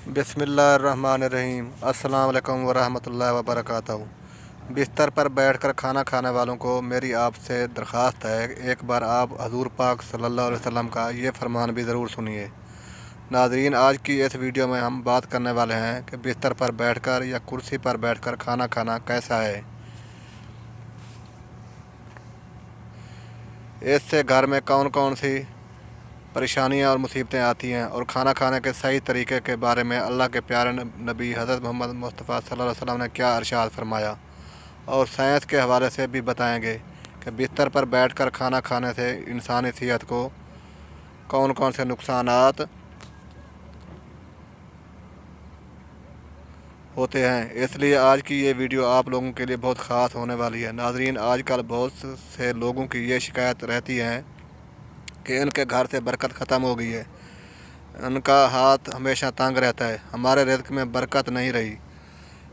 बिस्मिल्लाहिर्रहमानिर्रहीम। अस्सलाम वालेकुम वरहमतुल्लाहि वबरकातुहू। बिस्तर पर बैठकर खाना खाने वालों को मेरी आपसे दरख्वास्त है, एक बार आप हजूर पाक सल्लल्लाहु अलैहि वसल्लम का ये फरमान भी ज़रूर सुनिए। नाज़रीन, आज की इस वीडियो में हम बात करने वाले हैं कि बिस्तर पर बैठकर या कुर्सी पर बैठकर खाना खाना कैसा है। इससे घर में कौन कौन सी परेशानियाँ और मुसीबतें आती हैं, और खाना खाने के सही तरीके के बारे में अल्लाह के प्यारे नबी हज़रत मोहम्मद मुस्तफ़ा सल्लल्लाहु अलैहि वसल्लम ने क्या इरशाद फरमाया, और साइंस के हवाले से भी बताएंगे कि बिस्तर पर बैठकर खाना खाने से इंसानी सेहत को कौन कौन से नुकसानात होते हैं। इसलिए आज की ये वीडियो आप लोगों के लिए बहुत ख़ास होने वाली है। नाज़रीन, आजकल बहुत से लोगों की ये शिकायत रहती है कि इनके घर से बरकत ख़त्म हो गई है, इनका हाथ हमेशा तंग रहता है, हमारे रिज़्क़ में बरकत नहीं रही,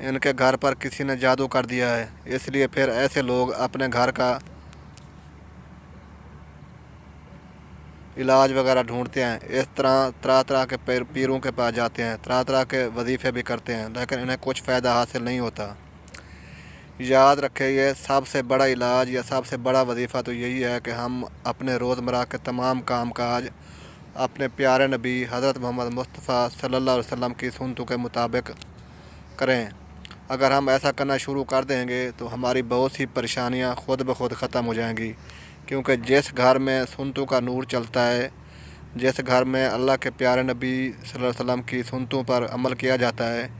इनके घर पर किसी ने जादू कर दिया है। इसलिए फिर ऐसे लोग अपने घर का इलाज वगैरह ढूंढते हैं। इस तरह तरह तरह के पीरों के पास जाते हैं, तरह तरह के वजीफ़े भी करते हैं, लेकिन इन्हें कुछ फ़ायदा हासिल नहीं होता। याद रखें, ये सबसे बड़ा इलाज या सबसे बड़ा वजीफ़ा तो यही है कि हम अपने रोज़मर्रा के तमाम काम काज अपने प्यारे नबी हज़रत मोहम्मद मुस्तफ़ा सल्लल्लाहु अलैहि वसल्लम की सुन्नतों के मुताबिक करें। अगर हम ऐसा करना शुरू कर देंगे तो हमारी बहुत सी परेशानियां खुद ब खुद ख़त्म हो जाएंगी, क्योंकि जिस घर में सुन्नतों का नूर चलता है, जिस घर में अल्लाह के प्यारे नबी सल्लल्लाहु अलैहि वसल्लम की सुन्नतों पर अमल किया जाता है,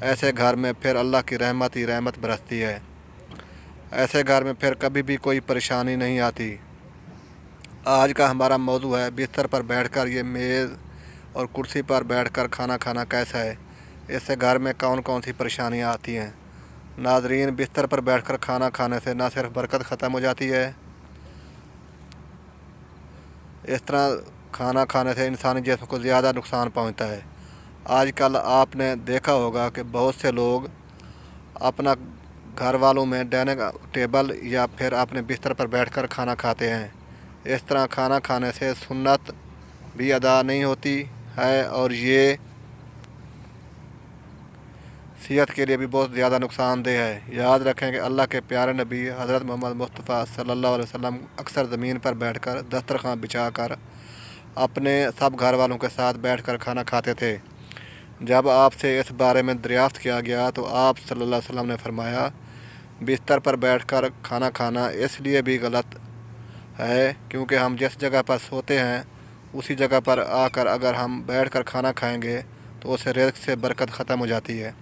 ऐसे घर में फिर अल्लाह की रहमत ही रहमत बरसती है। ऐसे घर में फिर कभी भी कोई परेशानी नहीं आती। आज का हमारा मौजू है बिस्तर पर बैठकर ये मेज़ और कुर्सी पर बैठकर खाना खाना कैसा है, इससे घर में कौन कौन सी परेशानियां आती हैं। नाज़रीन, बिस्तर पर बैठकर खाना खाने से ना सिर्फ बरकत ख़त्म हो जाती है, इस तरह खाना खाने से इंसानी जिस्म को ज़्यादा नुकसान पहुंचता है। आजकल आपने देखा होगा कि बहुत से लोग अपना घर वालों में डाइनिंग टेबल या फिर अपने बिस्तर पर बैठकर खाना खाते हैं। इस तरह खाना खाने से सुन्नत भी अदा नहीं होती है, और ये सेहत के लिए भी बहुत ज़्यादा नुकसानदेह है। याद रखें कि अल्लाह के प्यारे नबी हज़रत मोहम्मद मुस्तफ़ा सल्लल्लाहु अलैहि वसल्लम अक्सर ज़मीन पर बैठकर दस्तरखान बिछाकर अपने सब घर वालों के साथ बैठकर खाना खाते थे। जब आपसे इस बारे में दरियाफ़्त किया गया तो आप सल्लल्लाहु अलैहि वसल्लम ने फरमाया, बिस्तर पर बैठकर खाना खाना इसलिए भी गलत है क्योंकि हम जिस जगह पर सोते हैं उसी जगह पर आकर अगर हम बैठकर खाना खाएंगे तो उससे रिज़्क़ से बरकत ख़त्म हो जाती है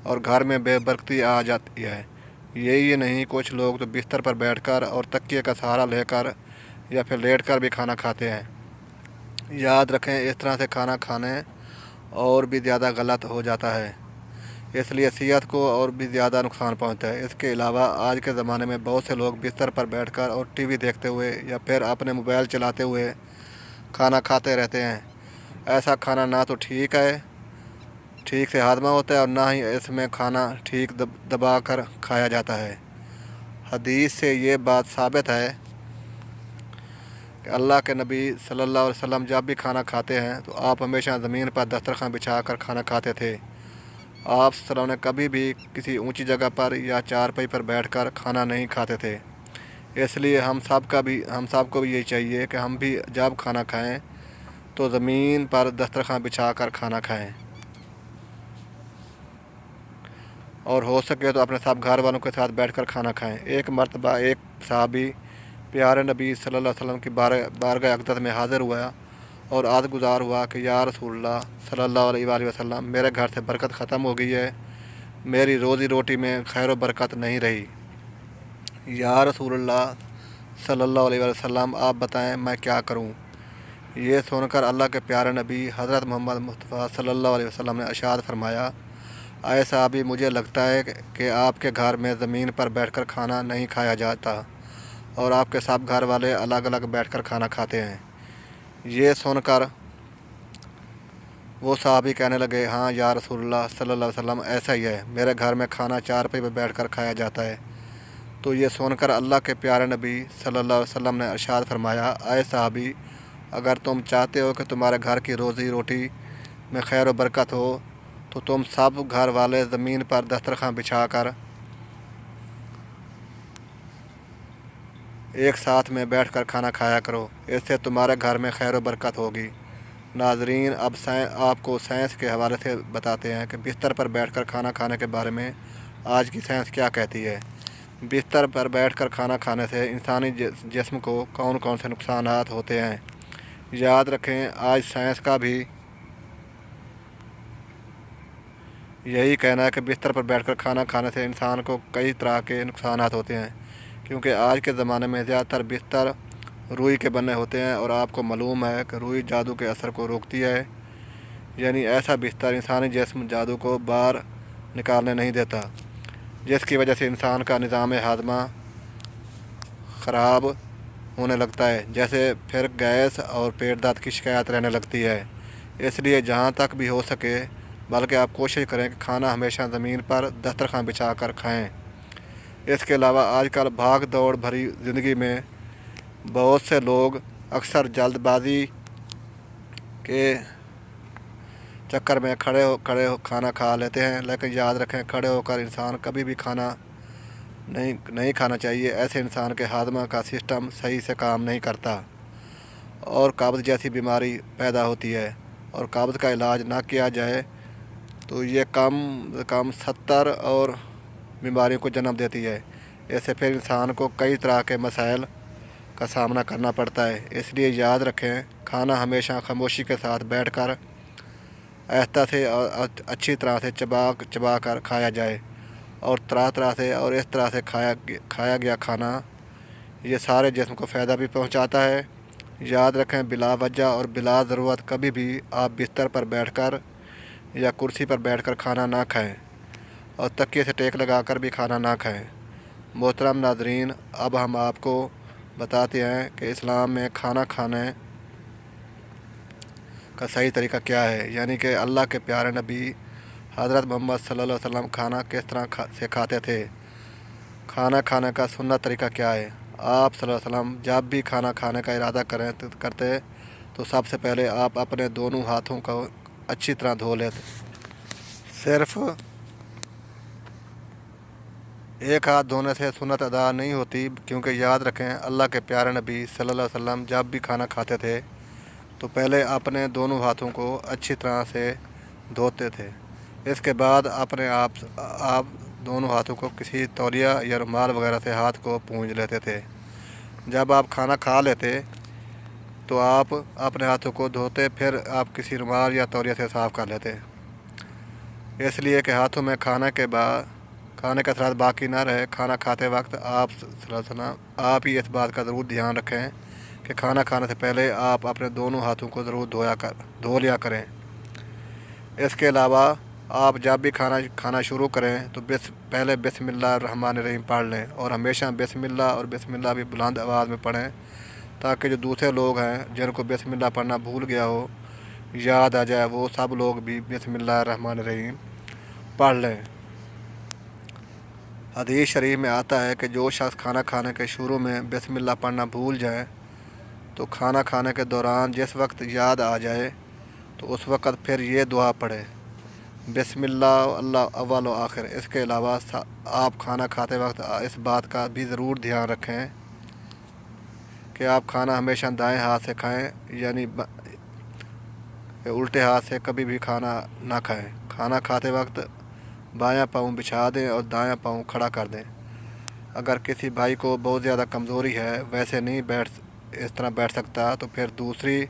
और घर में बेबरकती आ जाती है। यही नहीं, कुछ लोग तो बिस्तर पर बैठकर और तकिए का सहारा लेकर या फिर लेटकर भी खाना खाते हैं। याद रखें, इस तरह से खाना खाने और भी ज़्यादा गलत हो जाता है, इसलिए सेहत को और भी ज़्यादा नुकसान पहुंचता है। इसके अलावा आज के ज़माने में बहुत से लोग बिस्तर पर बैठकर और टीवी देखते हुए या फिर अपने मोबाइल चलाते हुए खाना खाते रहते हैं। ऐसा खाना ना तो ठीक से हाज़मा होता है और ना ही इसमें खाना ठीक दबा कर खाया जाता है। हदीस से ये बात साबित है कि अल्लाह के नबी सल्लल्लाहु अलैहि वसल्लम जब भी खाना खाते हैं तो आप हमेशा ज़मीन पर दस्तरखान बिछा कर खाना खाते थे। आप सल्लल्लाहु ने कभी भी किसी ऊंची जगह पर या चारपाई पर बैठकर खाना नहीं खाते थे। इसलिए हम सबको भी यही चाहिए कि हम भी जब खाना खाएं तो ज़मीन पर दस्तरखान बिछा कर खाना खाएं, और हो सके तो अपने सब घर वालों के साथ बैठकर खाना खाएं। एक मर्तबा एक सहाबी प्यारे नबी सल्लल्लाहु अलैहि वसल्लम की बारगाह अक़दस में हाज़िर हुआ और आज गुज़ार हुआ कि या रसूलल्लाह सल्लल्लाहु अलैहि वसल्लम, मेरे घर से बरकत ख़त्म हो गई है, मेरी रोज़ी रोटी में खैर व बरकत नहीं रही। या रसूलल्लाह सल्लल्लाहु अलैहि वसल्लम, आप बताएं मैं क्या करूं। ये सुनकर अल्लाह के प्यारे नबी हज़रत मोहम्मद मुस्तफ़ा सल्लल्लाहु अलैहि वसल्लम ने इरशाद फरमाया, ऐ साहबी, मुझे लगता है कि आपके घर में ज़मीन पर बैठकर खाना नहीं खाया जाता और आपके सब घर वाले अलग अलग बैठकर खाना खाते हैं। ये सुनकर वो साहबी कहने लगे, हाँ या रसूलल्लाह सल्लल्लाहु अलैहि वसल्लम, ऐसा ही है, मेरे घर में खाना चारपाई पर बैठकर खाया जाता है। तो ये सुनकर अल्लाह के प्यारे नबी सल्लल्लाहु अलैहि वसल्लम ने इरशाद फरमाया, ऐ साहबी, अगर तुम चाहते हो कि तुम्हारे घर की रोज़ी रोटी میں خیر و برکت ہو تو تم سب گھر والے زمین پر دسترخوان بچھا کر ایک ساتھ میں بیٹھ کر کھانا کھایا کرو، اس سے تمہارے گھر میں خیر و برکت ہوگی۔ ناظرین، اب آپ کو سائنس کے حوالے سے بتاتے ہیں کہ بستر پر بیٹھ کر کھانا کھانے کے بارے میں آج کی سائنس کیا کہتی ہے۔ بستر پر بیٹھ کر کھانا کھانے سے انسانی جسم کو کون کون سے نقصانات ہوتے ہیں؟ یاد رکھیں، آج سائنس کا بھی یہی کہنا ہے کہ بستر پر بیٹھ کر کھانا کھانے سے انسان کو کئی طرح کے نقصانات ہوتے ہیں، کیونکہ آج کے زمانے میں زیادہ تر بستر روئی کے بنے ہوتے ہیں، اور آپ کو معلوم ہے کہ روئی جادو کے اثر کو روکتی ہے، یعنی ایسا بستر انسانی جسم جادو کو باہر نکالنے نہیں دیتا، جس کی وجہ سے انسان کا نظام ہاضمہ خراب ہونے لگتا ہے، جیسے پھر گیس اور پیٹ درد کی شکایت رہنے لگتی ہے۔ اس لیے جہاں تک بھی ہو سکے بلکہ آپ کوشش کریں کہ کھانا ہمیشہ زمین پر دسترخوان بچھا کر کھائیں۔ اس کے علاوہ آج کل بھاگ دوڑ بھری زندگی میں بہت سے لوگ اکثر جلد بازی کے چکر میں کھڑے ہو کھانا کھا لیتے ہیں، لیکن یاد رکھیں، کھڑے ہو کر انسان کبھی بھی کھانا نہیں کھانا چاہیے۔ ایسے انسان کے ہاضمہ کا سسٹم صحیح سے کام نہیں کرتا اور قبض جیسی بیماری پیدا ہوتی ہے، اور قبض کا علاج نہ کیا جائے تو یہ کم از کم 70 اور بیماریوں کو جنم دیتی ہے۔ اس سے پھر انسان کو کئی طرح کے مسائل کا سامنا کرنا پڑتا ہے۔ اس لیے یاد رکھیں، کھانا ہمیشہ خاموشی کے ساتھ بیٹھ کر آہستہ سے اور اچھی طرح سے چبا کر کھایا جائے، اور طرح سے اور اس طرح سے کھایا گیا کھانا یہ سارے جسم کو فائدہ بھی پہنچاتا ہے۔ یاد رکھیں، بلا وجہ اور بلا ضرورت کبھی بھی آپ بستر پر بیٹھ کر یا کرسی پر بیٹھ کر کھانا نہ کھائیں، اور تکیے سے ٹیک لگا کر بھی کھانا نہ کھائیں۔ محترم ناظرین، اب ہم آپ کو بتاتے ہیں کہ اسلام میں کھانا کھانے کا صحیح طریقہ کیا ہے، یعنی کہ اللہ کے پیارے نبی حضرت محمد صلی اللہ علیہ وسلم کھانا کس طرح سے کھاتے تھے۔ کھانا کھانے کا سنت طریقہ کیا ہے؟ آپ صلی اللہ علیہ وسلم جب بھی کھانا کھانے کا ارادہ کرتے تو سب سے پہلے آپ اپنے دونوں ہاتھوں کو اچھی طرح دھو لیتے۔ صرف ایک ہاتھ دھونے سے سنت ادا نہیں ہوتی، کیونکہ یاد رکھیں، اللہ کے پیارے نبی صلی اللہ علیہ وسلم جب بھی کھانا کھاتے تھے تو پہلے اپنے دونوں ہاتھوں کو اچھی طرح سے دھوتے تھے۔ اس کے بعد آپ دونوں ہاتھوں کو کسی تولیہ یا رومال وغیرہ سے ہاتھ کو پونجھ لیتے تھے۔ جب آپ کھانا کھا لیتے تو آپ اپنے ہاتھوں کو دھوتے، پھر آپ کسی رومال یا تولیہ سے صاف کر لیتے، اس لیے کہ ہاتھوں میں کھانے کا اثرات باقی نہ رہے۔ کھانا کھاتے وقت آپ صلی اللہ علیہ وسلم آپ ہی اس بات کا ضرور دھیان رکھیں کہ کھانا کھانے سے پہلے آپ اپنے دونوں ہاتھوں کو ضرور دھو لیا کریں۔ اس کے علاوہ آپ جب بھی کھانا شروع کریں تو پہلے بسم اللہ الرحمن الرحیم پڑھ لیں، اور ہمیشہ بسم اللہ بھی بلند آواز میں پڑھیں، تاکہ جو دوسرے لوگ ہیں جن کو بسم اللہ پڑھنا بھول گیا ہو یاد آ جائے، وہ سب لوگ بھی بسم اللہ الرحمن الرحیم پڑھ لیں۔ حدیث شریف میں آتا ہے کہ جو شخص کھانا کھانے کے شروع میں بسم اللہ پڑھنا بھول جائیں تو کھانا کھانے کے دوران جس وقت یاد آ جائے تو اس وقت پھر یہ دعا پڑھے، بسم اللہ اللہ اول و آخر۔ اس کے علاوہ آپ کھانا کھاتے وقت اس بات کا بھی ضرور دھیان رکھیں کہ آپ کھانا ہمیشہ دائیں ہاتھ سے کھائیں، یعنی الٹے ہاتھ سے کبھی بھی کھانا نہ کھائیں۔ کھانا کھاتے وقت بایاں پاؤں بچھا دیں اور دایاں پاؤں کھڑا کر دیں۔ اگر کسی بھائی کو بہت زیادہ کمزوری ہے، ویسے نہیں اس طرح بیٹھ سکتا، تو پھر دوسری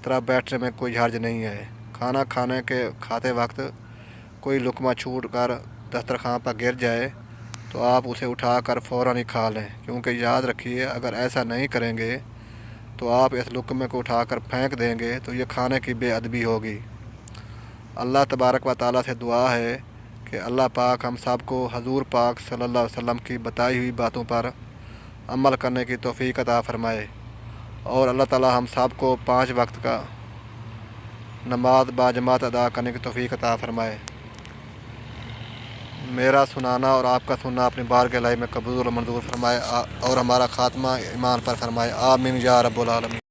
طرح بیٹھنے میں کوئی حرج نہیں ہے۔ کھانا کھاتے وقت کوئی لقمہ چھوٹ کر دسترخوان پر گر جائے تو آپ اسے اٹھا کر فوراً ہی کھا لیں، کیونکہ یاد رکھیے، اگر ایسا نہیں کریں گے تو آپ اس لقمے کو اٹھا کر پھینک دیں گے تو یہ کھانے کی بے ادبی ہوگی۔ اللہ تبارک و تعالیٰ سے دعا ہے کہ اللہ پاک ہم سب کو حضور پاک صلی اللہ علیہ وسلم کی بتائی ہوئی باتوں پر عمل کرنے کی توفیق عطا فرمائے، اور اللہ تعالیٰ ہم سب کو 5 وقت کا نماز باجماعت ادا کرنے کی توفیق عطا فرمائے۔ میرا سنانا اور آپ کا سننا اپنی بارگاہ الہی میں قبول و منظور فرمائے، اور ہمارا خاتمہ ایمان پر فرمائے، آمین یا رب العالمین۔